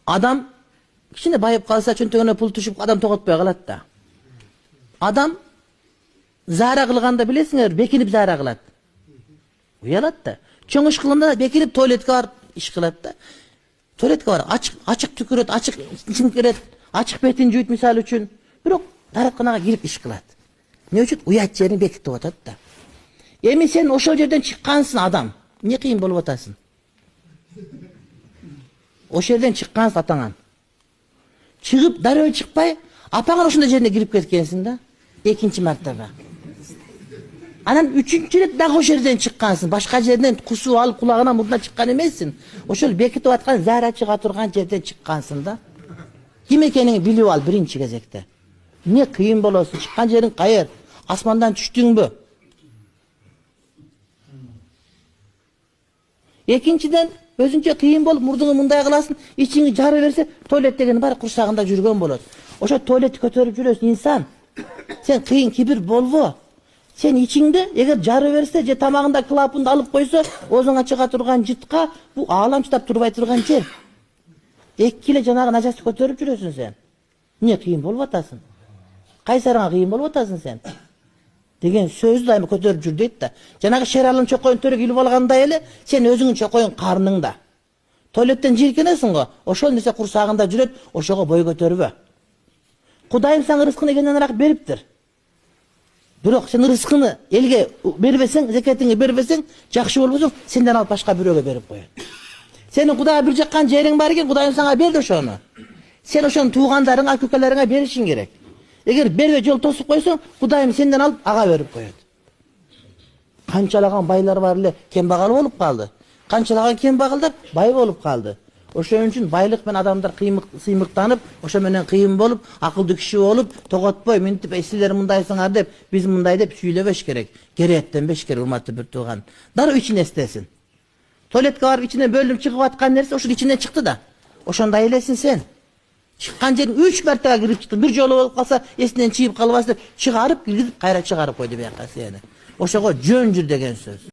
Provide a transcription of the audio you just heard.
Adam kişine bayıp kalsa çöntөгөнө pul düşüp adam tokotpay kalat da. Adam zara kılganda bilesiңер, bekinip zara kılat. Uyalat da. Çoğun iş kılında bekinip tuvaletke var iş kılat da. Tuvaletke var açık tüküret, açık içim kiret, açık betin jüyüt misal üçün. Bирок таратканага girip iş kılat. Ne üçün? Uyat jerini bekitip atat da. Эми sen ошол жерден чыккансың адам. Не кыйын болуп атасың? Ошол жерден чыккансың атаңан. Чыгып дароо чыкпай, апаңар ошондой жерине кирип кеткенсиң да. Экинчи мартаба. Анан үчүнчү ирет дагы ошол жерден чыккансың. Башка жерден кусуп алып кулагына мурдuna чыккан эмессиң. Ошол бекитип аткан зарачыга турган жерден чыккансың да. Ким экениңди билип ал биринчи кезекте. Не кыйын болосун? Чыккан жериң кайер? Асмандан түштүңбү? Экинчиден өзүнчө кыйын болуп мурдуңу мындай кыласың, ичиңи жары берсе, туалеттегени баары курсагында жүргөн болот. Ошо туалетти көтөрүп жүрөсүң инсан. Сен кыйын кибир болбо. Сен ичиңде эгер жары берсе же тамагында клапанды алып койсо, оозуңа чыга турган жытка бул аалам чыдап турбай турган жер. Эки эле жанагы нажасты көтөрүп жүрөсүң сен. Эмне кыйын болуп атасың? Кайсарыңа кыйын болуп атасың сен? Деген сөздү дайыма көтөрүп жүр дейт да. Жанагы шералын чокойун төрөк илип алгандай эле, сен өзүңүн чокойун карныңда. Туалеттен жийкенесиң го, ошол нерсе курсагында жүрөт, ошого бой көтөрбө. Кудайым сага рызкыны кененирээк бериптир. Бирок сен рызкыны элге бербесең, закатыңы бербесең, жакшы болбосоң, сенден алып башка бирөөгө берип коет. Сенин Кудайга бир жаккан жериң бар экен, Кудайым сага берди ошону. Сен ошону туугандарыңа, ак-үкөлөрүңө беришиң керек. Эгер бербей жол тосуп койсоң, Кудайым сенден алып ага берип коет. Канчалаган байлар бар эле кембагал болуп калды. Канчалаган кембагалдар бай болуп калды. Ошон үчүн байлык менен адамдар сыймыктанып, ошо менен кыйын болуп, акылдуу киши болуп, тоготпой, мынтип силер мындайсыңар деп, биз мындай деп сүйлөбөш керек. Керектенбеш керек, урматтуу бир тууган. Дароо ичин эстесин. Туалетке барып ичинен бөлүнүп чыгып аткан нерсе ошол ичинен чыкты да. Ошондой элесин сен. Чыккан жерин 3 мартага кирип чыктың. Бир жолу болуп калса, эсинен чыйып калбасын деп чыгарып, киргизип, кайра чыгарып койду бияка сени. Ошого жөн жүр деген сөз.